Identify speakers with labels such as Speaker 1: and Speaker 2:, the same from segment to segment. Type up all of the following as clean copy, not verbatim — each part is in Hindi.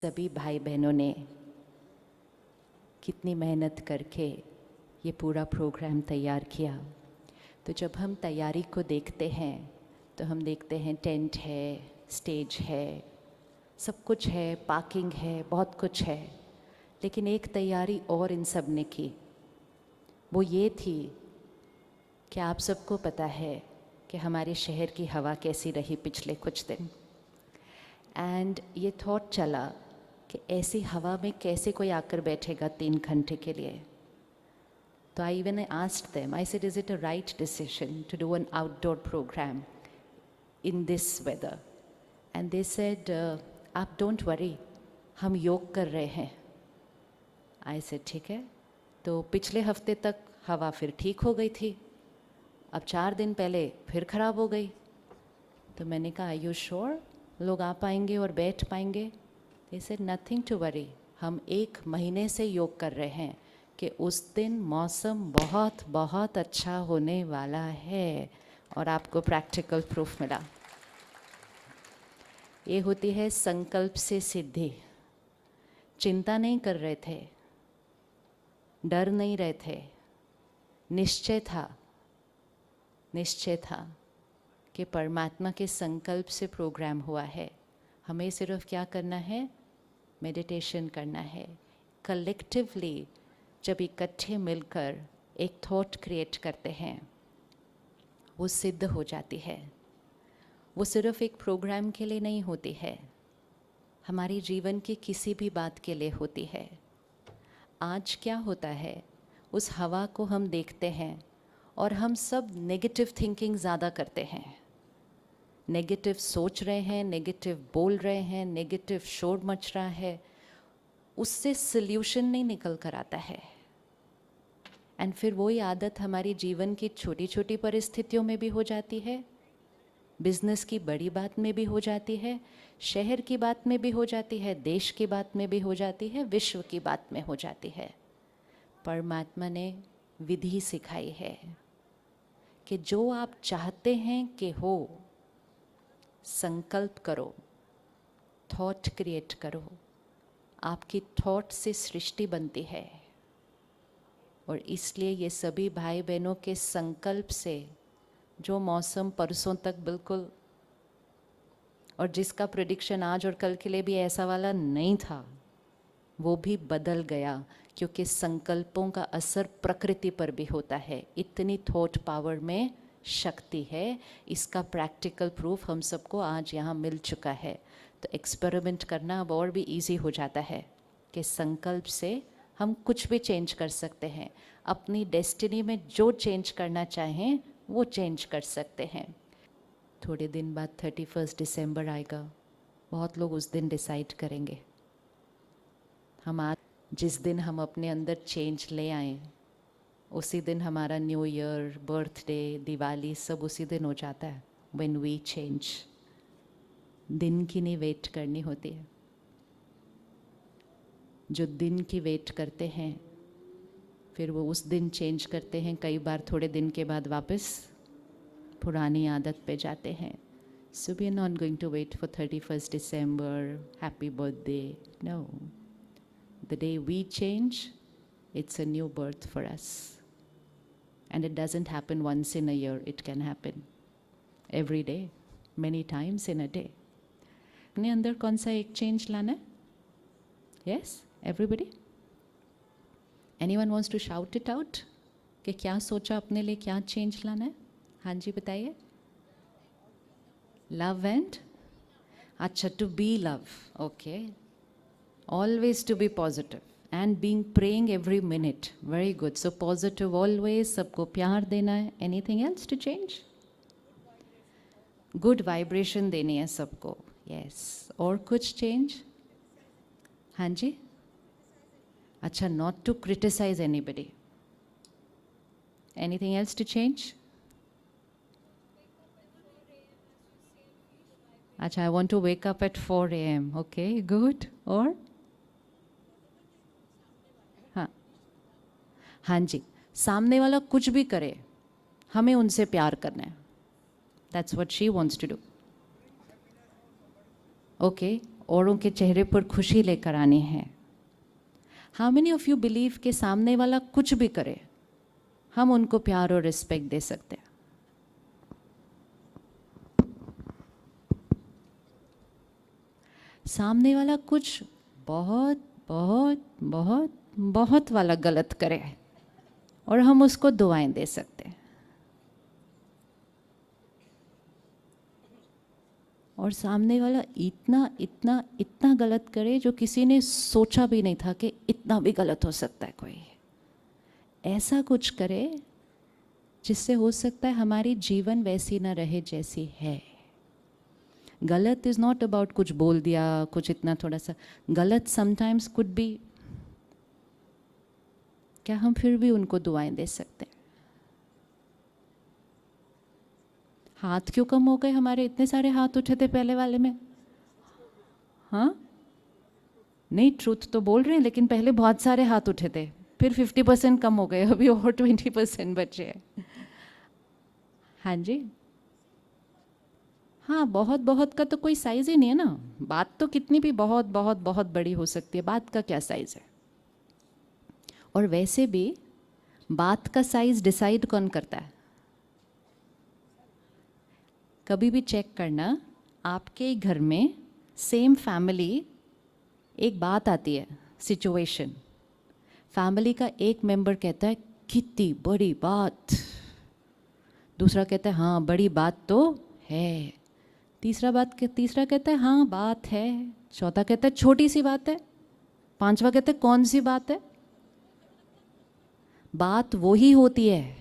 Speaker 1: सभी भाई बहनों ने कितनी मेहनत करके ये पूरा प्रोग्राम तैयार किया। तो जब हम तैयारी को देखते हैं तो हम देखते हैं टेंट है, स्टेज है, सब कुछ है, पार्किंग है, बहुत कुछ है। लेकिन एक तैयारी और इन सब ने की, वो ये थी कि आप सबको पता है कि हमारे शहर की हवा कैसी रही पिछले कुछ दिन। एंड ये थॉट चला कि ऐसी हवा में कैसे कोई आकर बैठेगा 3 घंटे के लिए। तो I even asked them, I said, is it a right decision to do an outdoor program in this weather? And they said, आप डोंट वरी, हम योग कर रहे हैं। आई सेड ठीक है। तो पिछले हफ्ते तक हवा फिर ठीक हो गई थी, अब 4 दिन पहले फिर ख़राब हो गई। तो मैंने कहा, आर यू श्योर लोग आ पाएंगे और बैठ पाएंगे? They said nothing to worry, हम 1 महीने से योग कर रहे हैं कि उस दिन मौसम बहुत बहुत अच्छा होने वाला है। और आपको प्रैक्टिकल प्रूफ मिला। ये होती है संकल्प से सिद्धि। चिंता नहीं कर रहे थे, डर नहीं रहे थे, निश्चय था कि परमात्मा के संकल्प से प्रोग्राम हुआ है। हमें सिर्फ क्या करना है? मेडिटेशन करना है। कलेक्टिवली जब इकट्ठे मिलकर एक थॉट क्रिएट करते हैं, वो सिद्ध हो जाती है। वो सिर्फ एक प्रोग्राम के लिए नहीं होती है, हमारी जीवन की किसी भी बात के लिए होती है। आज क्या होता है, उस हवा को हम देखते हैं और हम सब नेगेटिव थिंकिंग ज़्यादा करते हैं, नेगेटिव सोच रहे हैं, नेगेटिव बोल रहे हैं, नेगेटिव शोर मच रहा है। उससे सल्यूशन नहीं निकल कर आता है। एंड फिर वही आदत हमारी जीवन की छोटी छोटी परिस्थितियों में भी हो जाती है, बिजनेस की बड़ी बात में भी हो जाती है, शहर की बात में भी हो जाती है, देश की बात में भी हो जाती है, विश्व की बात में हो जाती है। परमात्मा ने विधि सिखाई है कि जो आप चाहते हैं कि हो, संकल्प करो, थॉट क्रिएट करो। आपकी थॉट से सृष्टि बनती है। और इसलिए ये सभी भाई बहनों के संकल्प से जो मौसम परसों तक बिल्कुल, और जिसका प्रेडिक्शन आज और कल के लिए भी ऐसा वाला नहीं था, वो भी बदल गया। क्योंकि संकल्पों का असर प्रकृति पर भी होता है। इतनी थॉट पावर में शक्ति है। इसका प्रैक्टिकल प्रूफ हम सबको आज यहाँ मिल चुका है। तो एक्सपेरिमेंट करना अब और भी इजी हो जाता है कि संकल्प से हम कुछ भी चेंज कर सकते हैं। अपनी डेस्टिनी में जो चेंज करना चाहें वो चेंज कर सकते हैं। थोड़े दिन बाद 31 दिसंबर आएगा, बहुत लोग उस दिन डिसाइड करेंगे। हम आज जिस दिन हम अपने अंदर चेंज ले आए, उसी दिन हमारा न्यू ईयर, बर्थडे, दिवाली सब उसी दिन हो जाता है। व्हेन वी चेंज, दिन की नहीं वेट करनी होती है। जो दिन की वेट करते हैं फिर वो उस दिन चेंज करते हैं, कई बार थोड़े दिन के बाद वापस पुरानी आदत पे जाते हैं। So we are not going to wait for 31 December, happy birthday, no. The day we change, it's a new birth for us. And it doesn't happen once in a year, it can happen every day, many times in a day. अपने अंदर कौन सा एक चेंज लाना है? Yes, everybody? Anyone wants to shout it out? कि क्या सोचा अपने लिए, क्या चेंज लाना है? हाँ जी बताइए। Love and? अच्छा, to be love, okay. Always to be positive and being praying every minute. Very good. So positive always, सबको प्यार देना है. Anything else to change? Good vibration देनी है सबको. Yes. और कुछ change? हाँ जी? अच्छा, not to criticize anybody. Anything else to change? अच्छा, I want to wake up at 4 a.m. Okay, good. और? हाँ जी, सामने वाला कुछ भी करे, हमें उनसे प्यार करना है। That's what she wants to do. Okay, औरों के चेहरे पर खुशी लेकर आनी है। How many of you believe कि सामने वाला कुछ भी करे हम उनको प्यार और रिस्पेक्ट दे सकते हैं? सामने वाला कुछ बहुत बहुत बहुत बहुत वाला गलत करे और हम उसको दुआएं दे सकते हैं। और सामने वाला इतना इतना इतना गलत करे जो किसी ने सोचा भी नहीं था कि इतना भी गलत हो सकता है कोई। ऐसा कुछ करे जिससे हो सकता है हमारी जीवन वैसी ना रहे जैसी है। गलत इज़ नॉट अबाउट कुछ बोल दिया, कुछ इतना थोड़ा सा गलत समटाइम्स कुड बी, क्या हम फिर भी उनको दुआएं दे सकते हैं? हाथ क्यों कम हो गए हमारे? इतने सारे हाथ उठे थे पहले वाले में। हाँ नहीं, ट्रूथ तो बोल रहे हैं, लेकिन पहले बहुत सारे हाथ उठे थे, फिर 50% कम हो गए, अभी और 20% बचे हैं। हाँ जी, हाँ, बहुत बहुत का तो कोई साइज़ ही नहीं है ना। बात तो कितनी भी बहुत बहुत बहुत बड़ी हो सकती है, बात का क्या साइज़ है? और वैसे भी बात का साइज़ डिसाइड कौन करता है? कभी भी चेक करना, आपके घर में सेम फैमिली, एक बात आती है, सिचुएशन, फैमिली का एक मेंबर कहता है कितनी बड़ी बात, दूसरा कहता है हाँ बड़ी बात तो है, तीसरा कहता है हाँ बात है, चौथा कहता है छोटी सी बात है, पांचवा कहता है कौन सी बात है? बात वो ही होती है,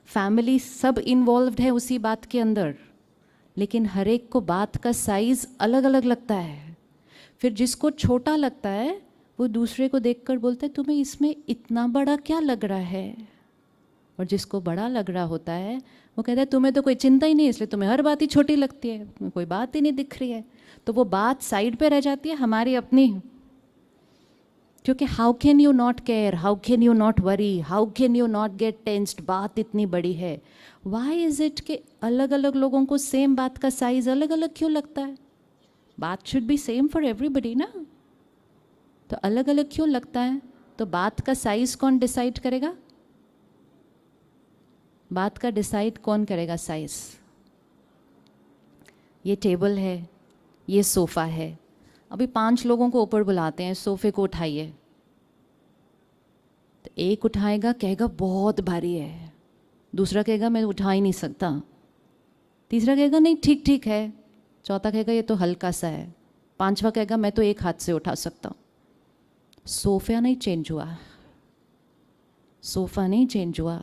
Speaker 1: फैमिली सब इन्वॉल्व्ड है उसी बात के अंदर, लेकिन हर एक को बात का साइज़ अलग अलग लगता है। फिर जिसको छोटा लगता है वो दूसरे को देखकर बोलता है तुम्हें इसमें इतना बड़ा क्या लग रहा है, और जिसको बड़ा लग रहा होता है वो कहता है तुम्हें तो कोई चिंता ही नहीं, इसलिए तुम्हें हर बात ही छोटी लगती है, तुम्हें कोई बात ही नहीं दिख रही है। तो वो बात साइड पे रह जाती है हमारी अपनी, क्योंकि how can you not care, how can you not worry, how can you not gate tensed, बात इतनी बड़ी है। वाई इज़ इट कि अलग अलग लोगों को सेम बात का साइज़ अलग अलग क्यों लगता है? बात should be same for everybody ना, तो अलग अलग क्यों लगता है? तो बात का साइज़ कौन डिसाइड करेगा? बात का डिसाइड कौन करेगा साइज़? ये टेबल है, ये सोफ़ा है, अभी 5 लोगों को ऊपर बुलाते हैं, सोफ़े को उठाइए, तो एक उठाएगा कहेगा बहुत भारी है, दूसरा कहेगा मैं उठा ही नहीं सकता, तीसरा कहेगा नहीं ठीक ठीक है, चौथा कहेगा ये तो हल्का सा है, पांचवा कहेगा मैं तो एक हाथ से उठा सकता हूँ। सोफ़ा नहीं चेंज हुआ, सोफ़ा नहीं चेंज हुआ,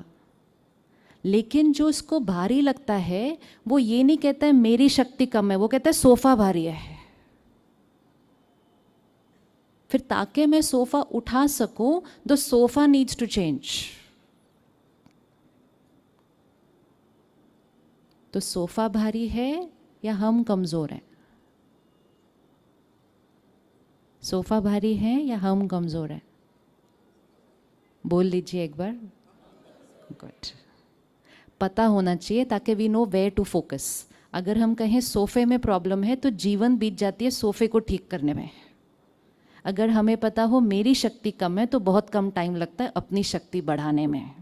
Speaker 1: लेकिन जो इसको भारी लगता है वो ये नहीं कहता है मेरी शक्ति कम है, वो कहता है सोफ़ा भारी है। फिर ताकि मैं सोफ़ा उठा सकूं, the sofa needs to change. तो सोफ़ा भारी है या हम कमज़ोर हैं? सोफ़ा भारी है या हम कमज़ोर हैं? बोल लीजिए एक बार। गुड, पता होना चाहिए ताकि we know where to focus. अगर हम कहें सोफ़े में प्रॉब्लम है तो जीवन बीत जाती है सोफ़े को ठीक करने में। अगर हमें पता हो मेरी शक्ति कम है तो बहुत कम टाइम लगता है अपनी शक्ति बढ़ाने में।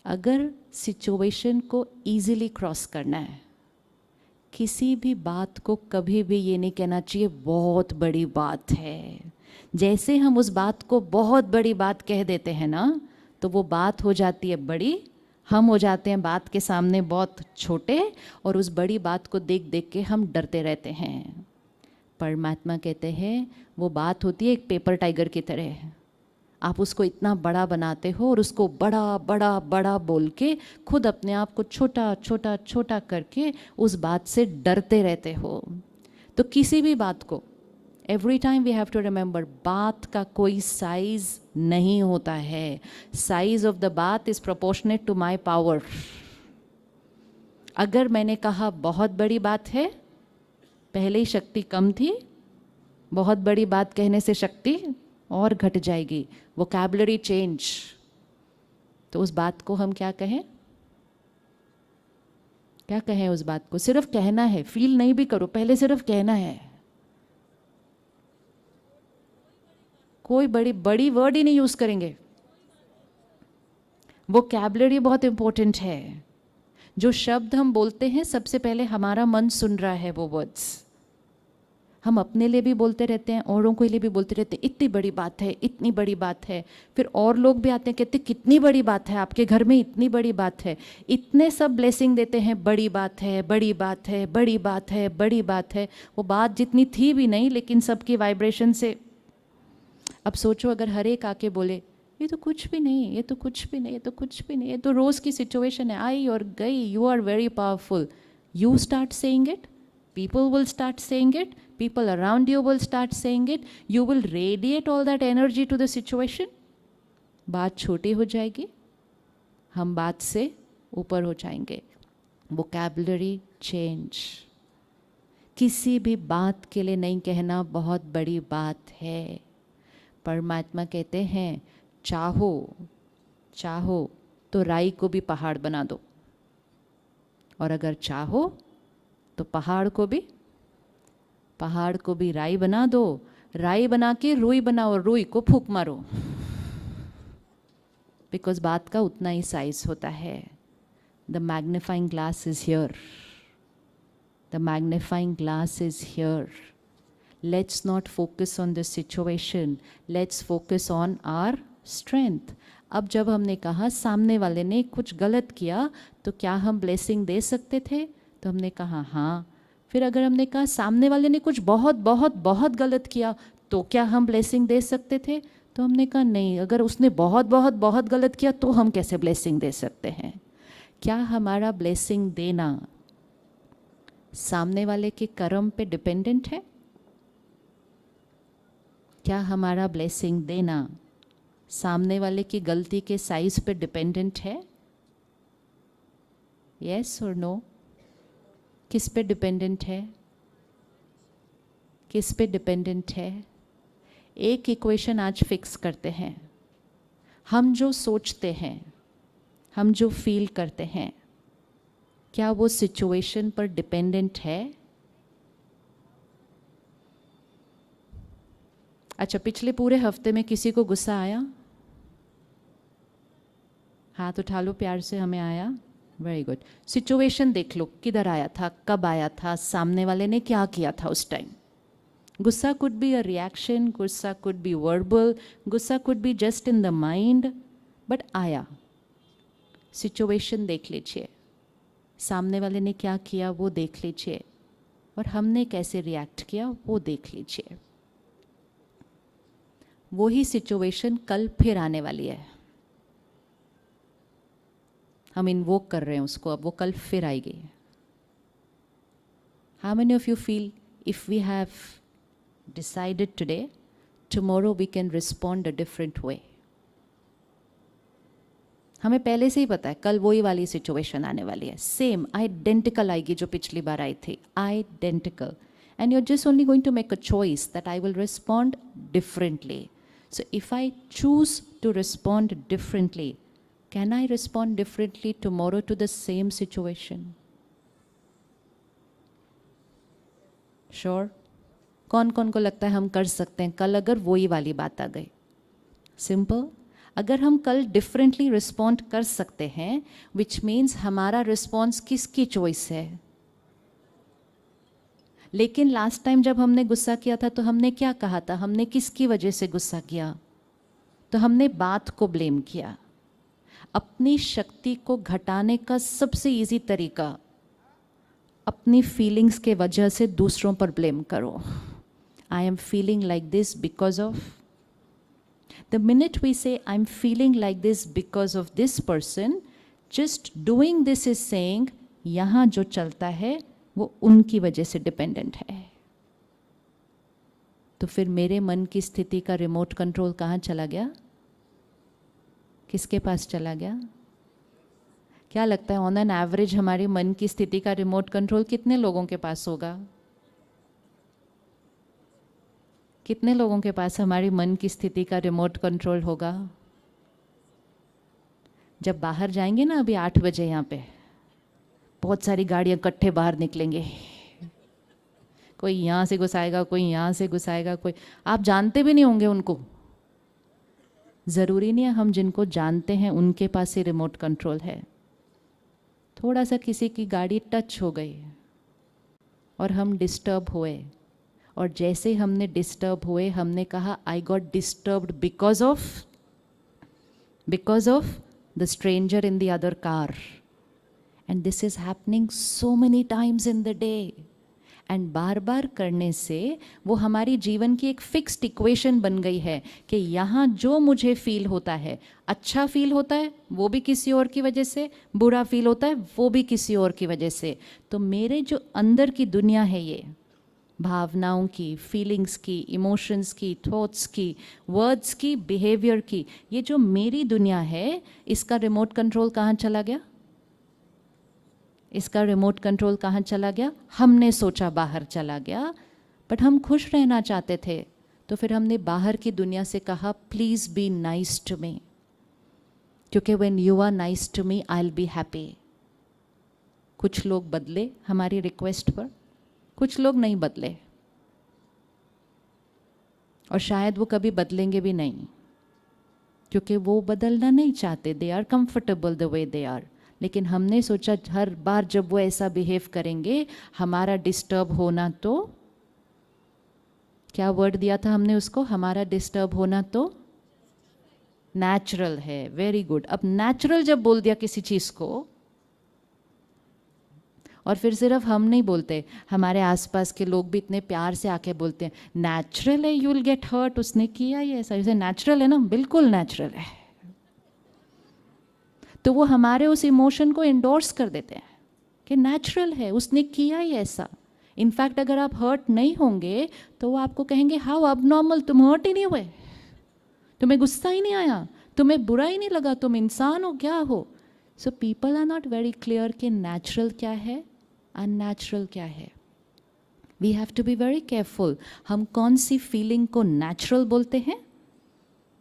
Speaker 1: अगर सिचुएशन को इजीली क्रॉस करना है, किसी भी बात को कभी भी ये नहीं कहना चाहिए बहुत बड़ी बात है। जैसे हम उस बात को बहुत बड़ी बात कह देते हैं ना, तो वो बात हो जाती है बड़ी, हम हो जाते हैं बात के सामने बहुत छोटे, और उस बड़ी बात को देख देख के हम डरते रहते हैं। परमात्मा कहते हैं वो बात होती है एक पेपर टाइगर की तरह, आप उसको इतना बड़ा बनाते हो और उसको बड़ा बड़ा बड़ा बोल के खुद अपने आप को छोटा छोटा छोटा करके उस बात से डरते रहते हो। तो किसी भी बात को every time we have to remember, बात का कोई साइज नहीं होता है। साइज ऑफ द बात is proportionate to my power. अगर मैंने कहा बहुत बड़ी बात है, पहले ही शक्ति कम थी, बहुत बड़ी बात कहने से शक्ति और घट जाएगी, वोकैबुलरी चेंज। तो उस बात को हम क्या कहें? क्या कहें उस बात को? सिर्फ कहना है, फील नहीं भी करो, पहले सिर्फ कहना है। कोई बड़ी बड़ी वर्ड ही नहीं यूज़ करेंगे। वोकैबुलरी बहुत इम्पोर्टेंट है। जो शब्द हम बोलते हैं सबसे पहले हमारा मन सुन रहा है वो वर्ड्स। हम अपने लिए भी बोलते रहते हैं, औरों के लिए भी बोलते रहते हैं, इतनी बड़ी बात है, इतनी बड़ी बात है। फिर और लोग भी आते हैं, कहते हैं कितनी बड़ी बात है, आपके घर में इतनी बड़ी बात है। इतने सब ब्लेसिंग देते हैं, बड़ी बात है, बड़ी बात है, बड़ी बात है, बड़ी बात है। वो बात जितनी थी भी नहीं, लेकिन सबकी वाइब्रेशन से। अब सोचो अगर हर एक आके बोले ये तो कुछ भी नहीं, ये तो कुछ भी नहीं, ये तो कुछ भी नहीं, ये तो रोज़ की सिचुएशन है, आई और गई, you are very powerful. You start saying it, people will start saying it, people around you will start saying it, you will radiate all that energy to the situation. बात छोटी हो जाएगी, हम बात से ऊपर हो जाएंगे। Vocabulary change. किसी भी बात के लिए नहीं कहना बहुत बड़ी बात है। परमात्मा कहते हैं चाहो चाहो तो राई को भी पहाड़ बना दो, और अगर चाहो तो पहाड़ को भी राई बना दो। राई बना के रुई बनाओ, रुई को फूंक मारो, बिकॉज बात का उतना ही साइज होता है। The magnifying glass is here, the magnifying glass is here. Let's not focus on the situation, let's focus on our strength. अब जब हमने कहा सामने वाले ने कुछ गलत किया तो क्या हम ब्लेसिंग दे सकते थे, तो हमने कहा हाँ। फिर अगर हमने कहा सामने वाले ने कुछ बहुत बहुत बहुत गलत किया तो क्या हम ब्लेसिंग दे सकते थे, तो हमने कहा नहीं। अगर उसने बहुत बहुत बहुत गलत किया तो हम कैसे ब्लेसिंग दे सकते हैं। क्या हमारा ब्लेसिंग देना सामने वाले के कर्म पे डिपेंडेंट है? क्या हमारा ब्लेसिंग देना सामने वाले की गलती के साइज पे डिपेंडेंट है? यस और नो? किस पे डिपेंडेंट है? किस पे डिपेंडेंट है? एक इक्वेशन आज फिक्स करते हैं। हम जो सोचते हैं, हम जो फील करते हैं, क्या वो सिचुएशन पर डिपेंडेंट है? अच्छा, पिछले पूरे हफ्ते में किसी को गुस्सा आया? हाथ उठा लो प्यार से, हमें आया। Very good. सिचुएशन देख लो, किधर आया था, कब आया था, सामने वाले ने क्या किया था उस टाइम। गुस्सा कुड बी अ रिएक्शन, गुस्सा कुड बी वर्बल, गुस्सा could be just in the mind, but आया। सिचुएशन देख लीजिए, सामने वाले ने क्या किया वो देख लीजिए, और हमने कैसे रिएक्ट किया वो देख लीजिए। वही सिचुएशन कल फिर आने वाली है। हम इन्वोक कर रहे हैं उसको, अब वो कल फिर आएगी। How many of you feel if we have decided today, tomorrow we can respond a different way? हमें पहले से ही पता है कल वही वाली सिचुएशन आने वाली है, सेम आइडेंटिकल आएगी जो पिछली बार आई थी, identical. And you are just only going to make a choice that I will respond differently. So if I choose to respond differently, can I respond differently tomorrow to the same situation? Sure? कौन कौन को लगता है हम कर सकते हैं कल अगर वही वाली बात आ गई? सिंपल। अगर हम कल डिफरेंटली रिस्पॉन्ड कर सकते हैं, विच मीन्स हमारा रिस्पॉन्स किसकी चॉइस है। लेकिन लास्ट टाइम जब हमने गुस्सा किया था तो हमने क्या कहा था, हमने किसकी वजह से गुस्सा किया? तो हमने बात को ब्लेम किया। अपनी शक्ति को घटाने का सबसे इजी तरीका, अपनी फीलिंग्स के वजह से दूसरों पर ब्लेम करो। I am feeling like this because of, the minute we say I am feeling like this because of this person, just doing this is saying यहाँ जो चलता है वो उनकी वजह से डिपेंडेंट है। तो फिर मेरे मन की स्थिति का रिमोट कंट्रोल कहाँ चला गया? किसके पास चला गया? क्या लगता है ऑन एन एवरेज हमारी मन की स्थिति का रिमोट कंट्रोल कितने लोगों के पास होगा? कितने लोगों के पास हमारी मन की स्थिति का रिमोट कंट्रोल होगा? जब बाहर जाएंगे ना, अभी 8 बजे यहाँ पे बहुत सारी गाड़ियाँ इकट्ठे बाहर निकलेंगे, कोई यहाँ से घुसाएगा, कोई यहाँ से घुसाएगा, कोई आप जानते भी नहीं होंगे उनको, ज़रूरी नहीं है हम जिनको जानते हैं उनके पास ही रिमोट कंट्रोल है। थोड़ा सा किसी की गाड़ी टच हो गई और हम डिस्टर्ब हुए, और जैसे हमने डिस्टर्ब हुए हमने कहा I got disturbed because of the stranger in the other car, and this is happening so many times in the day. And बार बार करने से वो हमारी जीवन की एक फिक्स्ड इक्वेशन बन गई है कि यहाँ जो मुझे फील होता है, अच्छा फील होता है वो भी किसी और की वजह से, बुरा फील होता है वो भी किसी और की वजह से। तो मेरे जो अंदर की दुनिया है, ये भावनाओं की, फीलिंग्स की, इमोशंस की, थॉट्स की, वर्ड्स की, बिहेवियर की, ये जो मेरी दुनिया है, इसका रिमोट कंट्रोल कहाँ चला गया? इसका रिमोट कंट्रोल कहाँ चला गया? हमने सोचा बाहर चला गया, बट हम खुश रहना चाहते थे, तो फिर हमने बाहर की दुनिया से कहा please be nice to me, क्योंकि when you are nice to me I will be happy. कुछ लोग बदले हमारी रिक्वेस्ट पर, कुछ लोग नहीं बदले, और शायद वो कभी बदलेंगे भी नहीं, क्योंकि वो बदलना नहीं चाहते, they are comfortable the way they are. लेकिन हमने सोचा हर बार जब वो ऐसा बिहेव करेंगे, हमारा डिस्टर्ब होना तो, क्या वर्ड दिया था हमने उसको, हमारा डिस्टर्ब होना तो नेचुरल है। Very good. अब नेचुरल जब बोल दिया किसी चीज़ को, और फिर सिर्फ हम नहीं बोलते, हमारे आसपास के लोग भी इतने प्यार से आके बोलते हैं नेचुरल है, यू विल गेट हर्ट, उसने किया ये ऐसा, जैसे नेचुरल है ना, बिल्कुल नेचुरल है। तो वो हमारे उस इमोशन को इंडोर्स कर देते हैं कि नेचुरल है, उसने किया ही ऐसा। इनफैक्ट अगर आप हर्ट नहीं होंगे तो वो आपको कहेंगे हाउ अबनॉर्मल, तुम हर्ट ही नहीं हुए, तुम्हें गुस्सा ही नहीं आया, तुम्हें बुरा ही नहीं लगा, तुम इंसान हो, क्या हो। So people are not very clear कि नेचुरल क्या है, अननेचुरल क्या है। We have to be very careful, हम कौन सी फीलिंग को नेचुरल बोलते हैं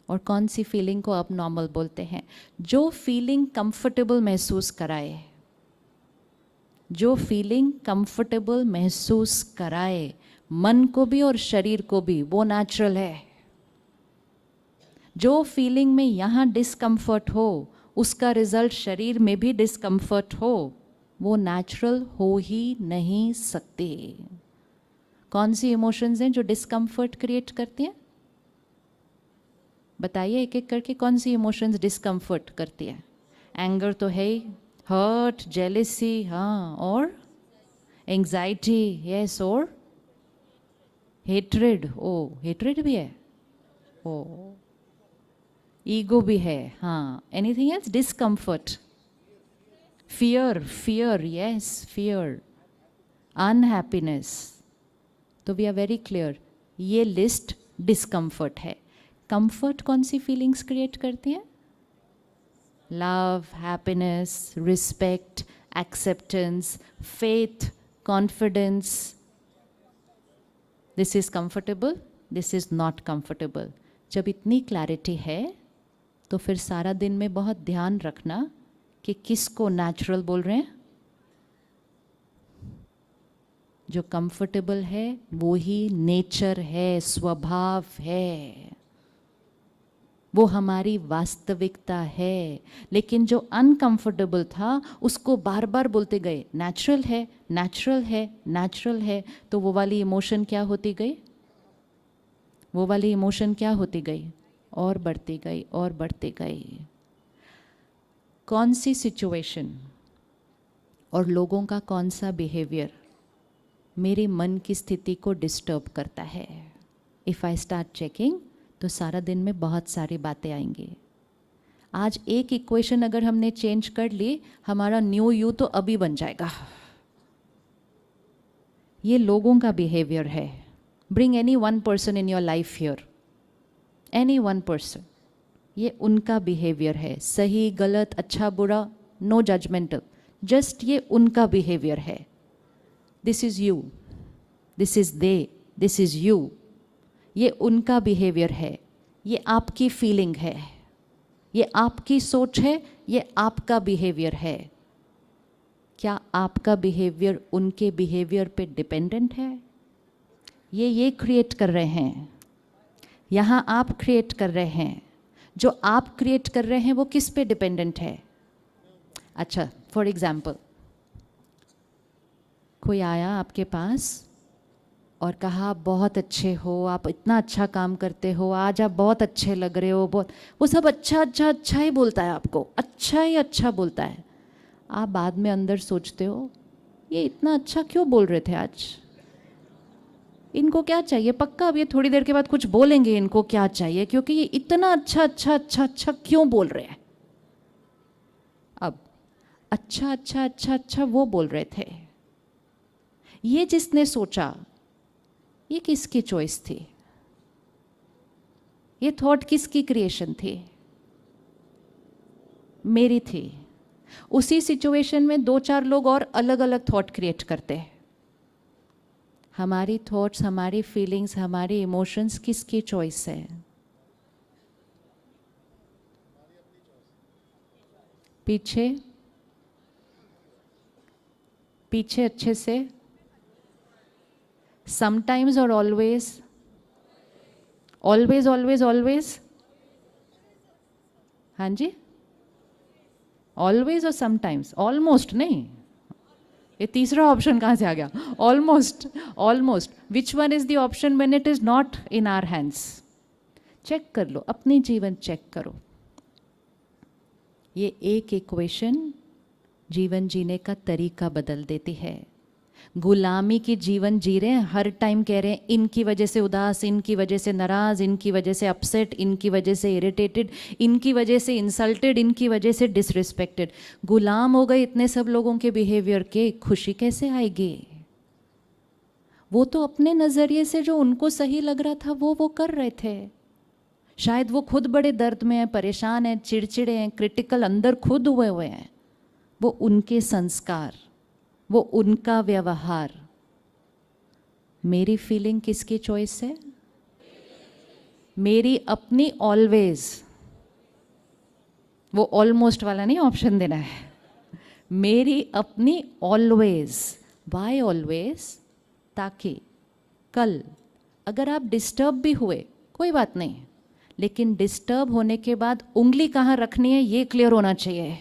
Speaker 1: और कौन सी फीलिंग को अबनॉर्मल बोलते हैं। जो फीलिंग कंफर्टेबल महसूस कराए, जो फीलिंग कंफर्टेबल महसूस कराए मन को भी और शरीर को भी, वो नेचुरल है। जो फीलिंग में यहाँ डिस्कम्फर्ट हो, उसका रिजल्ट शरीर में भी डिस्कम्फर्ट हो, वो नेचुरल हो ही नहीं सकते। कौन सी इमोशंस हैं जो डिस्कम्फर्ट क्रिएट करती हैं? बताइए एक एक करके, कौन सी इमोशंस डिस्कम्फर्ट करती है? एंगर तो है ही, हर्ट, जेलेसी, हाँ, और एंग्जाइटी, यस, और हेट्रेड, ओ हेट्रेड भी है, ओ ईगो भी है, हाँ। Anything else? Discomfort, fear, fear, yes, fear, unhappiness. तो वी आर वेरी क्लियर, ये लिस्ट डिस्कम्फर्ट है। कंफर्ट कौन सी फीलिंग्स क्रिएट करती हैं? Love, happiness, respect, acceptance, faith, confidence. This is comfortable, this is not comfortable. जब इतनी क्लैरिटी है तो फिर सारा दिन में बहुत ध्यान रखना कि किसको नेचुरल बोल रहे हैं। जो कंफर्टेबल है वो ही नेचर है, स्वभाव है, वो हमारी वास्तविकता है। लेकिन जो अनकंफर्टेबल था उसको बार बार बोलते गए नेचुरल है, नेचुरल है, नेचुरल है, तो वो वाली इमोशन क्या होती गई? वो वाली इमोशन क्या होती गई? और बढ़ती गई और बढ़ती गई। कौन सी सिचुएशन और लोगों का कौन सा बिहेवियर मेरे मन की स्थिति को डिस्टर्ब करता है? इफ़ आई स्टार्ट चेकिंग तो सारा दिन में बहुत सारी बातें आएंगी। आज एक इक्वेशन अगर हमने चेंज कर ली, हमारा न्यू यू तो अभी बन जाएगा। ये लोगों का बिहेवियर है। Bring any one person in your life here, any one person, ये उनका बिहेवियर है। सही गलत, अच्छा बुरा, नो जजमेंटल, जस्ट ये उनका बिहेवियर है। This is you, this is they, this is you. ये उनका बिहेवियर है, ये आपकी फीलिंग है, ये आपकी सोच है, ये आपका बिहेवियर है। क्या आपका बिहेवियर उनके बिहेवियर पे डिपेंडेंट है? ये क्रिएट कर रहे हैं, यहाँ आप क्रिएट कर रहे हैं। जो आप क्रिएट कर रहे हैं वो किस पे डिपेंडेंट है? अच्छा, फॉर एग्जाम्पल, कोई आया आपके पास और कहा आप बहुत अच्छे हो, आप इतना अच्छा काम करते हो, आज आप बहुत अच्छे लग रहे हो, बहुत, वो सब अच्छा अच्छा अच्छा ही बोलता है आपको, अच्छा ही अच्छा बोलता है। आप बाद में अंदर सोचते हो ये इतना अच्छा क्यों बोल रहे थे आज, इनको क्या चाहिए, पक्का अब ये थोड़ी देर के बाद कुछ बोलेंगे, इनको क्या चाहिए, क्योंकि ये इतना अच्छा अच्छा अच्छा अच्छा क्यों बोल रहे हैं। अब अच्छा अच्छा अच्छा अच्छा वो बोल रहे थे, ये जिसने सोचा ये किसकी चॉइस थी, ये थॉट किसकी क्रिएशन थी? मेरी थी। उसी सिचुएशन में 2-4 लोग और अलग अलग थॉट क्रिएट करते हैं। हमारी थॉट्स, हमारी फीलिंग्स, हमारे इमोशंस किसकी चॉइस है? पीछे पीछे अच्छे से, समटाइम्स और ऑलवेज, ऑलवेज ऑलवेज ऑलवेज, हाँ जी, ऑलवेज और समटाइम्स, ऑलमोस्ट नहीं, ये तीसरा ऑप्शन कहाँ से आ गया? Almost, almost, which one is the option when it is not in our hands? Check कर लो, अपनी जीवन चेक करो। ये एक इक्वेशन जीवन जीने का तरीका बदल देती है। गुलामी की जीवन जी रहे हैं, हर टाइम कह रहे हैं इनकी वजह से उदास, इनकी वजह से नाराज, इनकी वजह से अपसेट, इनकी वजह से इरिटेटेड, इनकी वजह से इंसल्टेड, इनकी वजह से डिसरिस्पेक्टेड। गुलाम हो गए इतने सब लोगों के बिहेवियर के, खुशी कैसे आएगी? वो तो अपने नज़रिए से जो उनको सही लग रहा था वो कर रहे थे। शायद वो खुद बड़े दर्द में हैं, परेशान हैं, चिड़चिड़े हैं, क्रिटिकल अंदर खुद हुए हुए हैं। वो उनके संस्कार, वो उनका व्यवहार। मेरी फीलिंग किसकी चॉइस है? मेरी अपनी ऑलवेज, वो ऑलमोस्ट वाला नहीं ऑप्शन देना है, मेरी अपनी ऑलवेज। Why always? ताकि कल अगर आप डिस्टर्ब भी हुए कोई बात नहीं, लेकिन डिस्टर्ब होने के बाद उंगली कहाँ रखनी है ये क्लियर होना चाहिए।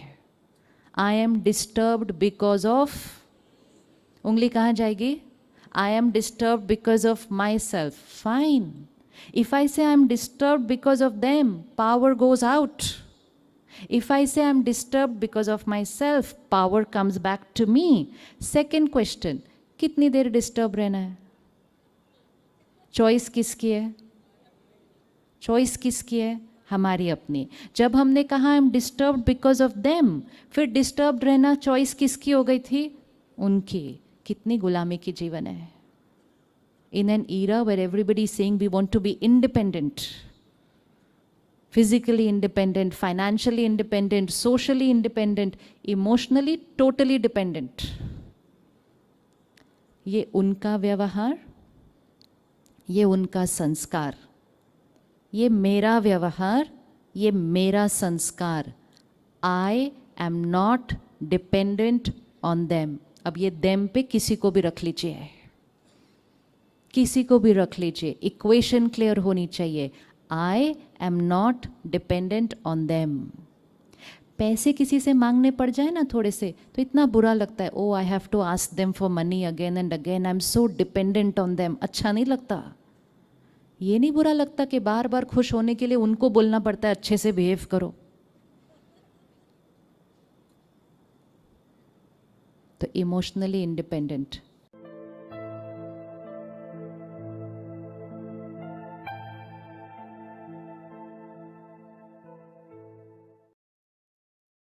Speaker 1: I am disturbed because of, उंगली कहाँ जाएगी? I am disturb because of myself, fine. If I say I am disturb because of them, power goes out. If I say I am disturb because of myself, power comes back to me. Second question, कितनी देर डिस्टर्ब रहना है? चॉइस किसकी है? चॉइस किसकी है? हमारी अपनी। जब हमने कहा आई am disturb because of them, फिर डिस्टर्ब रहना चॉइस किसकी हो गई थी? उनकी। कितनी गुलामी की जीवन है। In an era where everybody saying we want to be independent, physically independent, financially independent, socially independent, emotionally totally dependent. ये उनका व्यवहार, ये उनका संस्कार, ये मेरा व्यवहार, ये मेरा संस्कार। I am not dependent on them. अब ये देम पे किसी को भी रख लीजिए, किसी को भी रख लीजिए, इक्वेशन क्लियर होनी चाहिए। I am not dependent on them. पैसे किसी से मांगने पड़ जाए ना थोड़े से, तो इतना बुरा लगता है, oh I have to ask them for money again and again, I am so dependent on them. अच्छा नहीं लगता। ये नहीं बुरा लगता कि बार बार खुश होने के लिए उनको बोलना पड़ता है अच्छे से बिहेव करो। तो इमोशनली इंडिपेंडेंट